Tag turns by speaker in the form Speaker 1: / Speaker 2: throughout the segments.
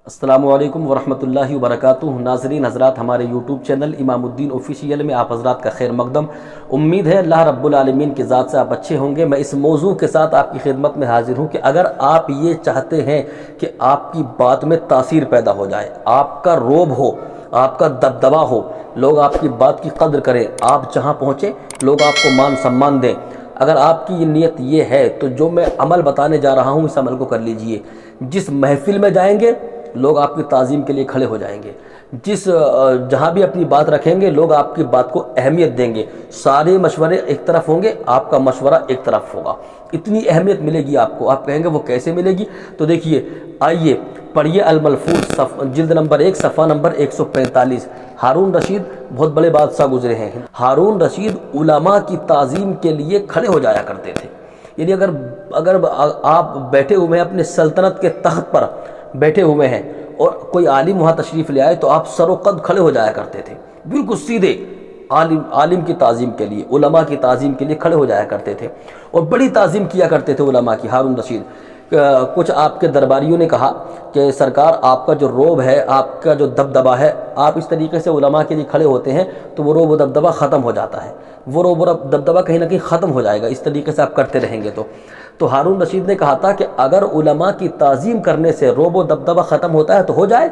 Speaker 1: السلام علیکم ورحمۃ اللہ وبرکاتہ۔ ناظرین حضرات، ہمارے یوٹیوب چینل امام الدین آفیشیل میں آپ حضرات کا خیر مقدم۔ امید ہے اللہ رب العالمین کی ذات سے آپ اچھے ہوں گے۔ میں اس موضوع کے ساتھ آپ کی خدمت میں حاضر ہوں کہ اگر آپ یہ چاہتے ہیں کہ آپ کی بات میں تاثیر پیدا ہو جائے، آپ کا روب ہو، آپ کا دبدبا ہو، لوگ آپ کی بات کی قدر کریں، آپ جہاں پہنچیں لوگ آپ کو مان سمان دیں، اگر آپ کی یہ نیت یہ ہے تو جو میں عمل بتانے جا رہا ہوں اس عمل کو کر لیجئے۔ جس محفل میں جائیں گے لوگ آپ کی تعظیم کے لیے کھڑے ہو جائیں گے، جہاں بھی اپنی بات رکھیں گے لوگ آپ کی بات کو اہمیت دیں گے۔ سارے مشورے ایک طرف ہوں گے، آپ کا مشورہ ایک طرف ہوگا۔ اتنی اہمیت ملے گی آپ کو۔ آپ کہیں گے وہ کیسے ملے گی؟ تو دیکھیے، آئیے پڑھیے الملفوظ جلد نمبر 1 صفحہ نمبر 145۔ ہارون رشید بہت بڑے بادشاہ گزرے ہیں۔ ہارون رشید علماء کی تعظیم کے لیے کھڑے ہو جایا کرتے تھے۔ یعنی اگر آپ بیٹھے ہوئے ہیں اپنے سلطنت کے تخت پر بیٹھے ہوئے ہیں اور کوئی عالم وہاں تشریف لے آئے تو آپ سر و قد کھڑے ہو جایا کرتے تھے، بالکل سیدھے عالم کی تعظیم کے لیے، علماء کی تعظیم کے لیے کھڑے ہو جایا کرتے تھے اور بڑی تعظیم کیا کرتے تھے علماء کی۔ ہارون رشید، کچھ آپ کے درباریوں نے کہا کہ سرکار آپ کا جو روب ہے، آپ کا جو دبدبا ہے، آپ اس طریقے سے علماء کے لیے کھڑے ہوتے ہیں تو وہ روب و دبدبا ختم ہو جاتا ہے، وہ روب و دبدبا کہیں نہ کہیں ختم ہو جائے گا اس طریقے سے آپ کرتے رہیں گے تو ہارون رشید نے کہا تھا کہ اگر علماء کی تعظیم کرنے سے روب و دبدبا ختم ہوتا ہے تو ہو جائے۔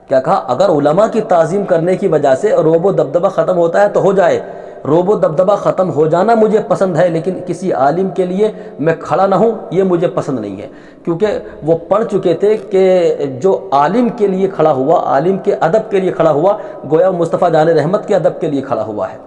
Speaker 1: کیا کہا؟ اگر علماء کی تعظیم کرنے کی وجہ سے روب و دبدبا ختم ہوتا ہے تو ہو جائے۔ روب و دبدبا ختم ہو جانا مجھے پسند ہے، لیکن کسی عالم کے لیے میں کھڑا نہ ہوں یہ مجھے پسند نہیں ہے، کیونکہ وہ پڑھ چکے تھے کہ جو عالم کے لیے کھڑا ہوا، عالم کے ادب کے لیے کھڑا ہوا، گویا مصطفیٰ جان رحمت کے ادب کے لیے کھڑا ہوا ہے۔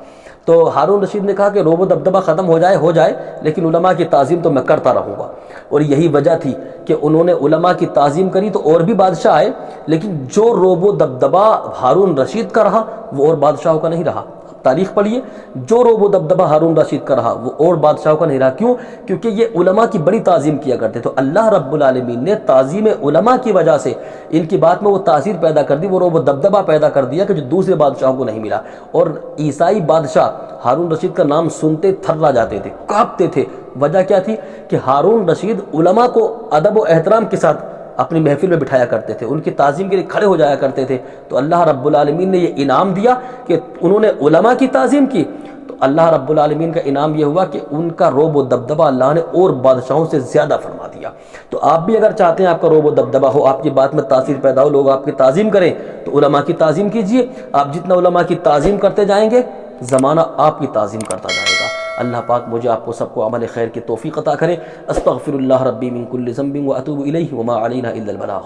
Speaker 1: تو ہارون رشید نے کہا کہ روب و دبدبا ختم ہو جائے لیکن علماء کی تعظیم تو میں کرتا رہوں گا۔ اور یہی وجہ تھی کہ انہوں نے علماء کی تعظیم کری تو اور بھی بادشاہ آئے، لیکن جو روب و دبدبا ہارون رشید کا رہا وہ اور بادشاہوں کا نہیں رہا۔ تاریخ پڑھیے، جو روب و دبدبا ہارون رشید کا رہا وہ اور بادشاہوں کا نہیں رہا۔ کیوں؟ کیونکہ یہ علماء کی بڑی تعظیم کیا کرتے۔ تو اللہ رب العالمین نے تعظیم علماء کی وجہ سے ان کی بات میں وہ تاثیر پیدا کر دی، وہ روب و دبدبا پیدا کر دیا کہ جو دوسرے بادشاہوں کو نہیں ملا۔ اور عیسائی بادشاہ ہارون رشید کا نام سنتے تھرا جاتے تھے، کانپتے تھے۔ وجہ کیا تھی؟ کہ ہارون رشید علماء کو ادب و احترام کے ساتھ اپنی محفل میں بٹھایا کرتے تھے، ان کی تعظیم کے لیے کھڑے ہو جایا کرتے تھے۔ تو اللہ رب العالمین نے یہ انعام دیا کہ انہوں نے علماء کی تعظیم کی، تو اللہ رب العالمین کا انعام یہ ہوا کہ ان کا روب و دبدبا اللہ نے اور بادشاہوں سے زیادہ فرما دیا۔ تو آپ بھی اگر چاہتے ہیں آپ کا روب و دبدبا ہو، آپ کی بات میں تاثیر پیدا ہو، لوگ آپ کی تعظیم کریں، تو علماء کی تعظیم کیجئے۔ آپ جتنا علماء کی تعظیم کرتے جائیں گے زمانہ آپ کی تعظیم کرتا جائے گا۔ اللہ پاک مجھے آپ کو سب کو عمل خیر کی توفیق عطا کرے۔ استغفر اللہ ربی من کل ذنب واتوب الیہ وما علینا الا البلاغ۔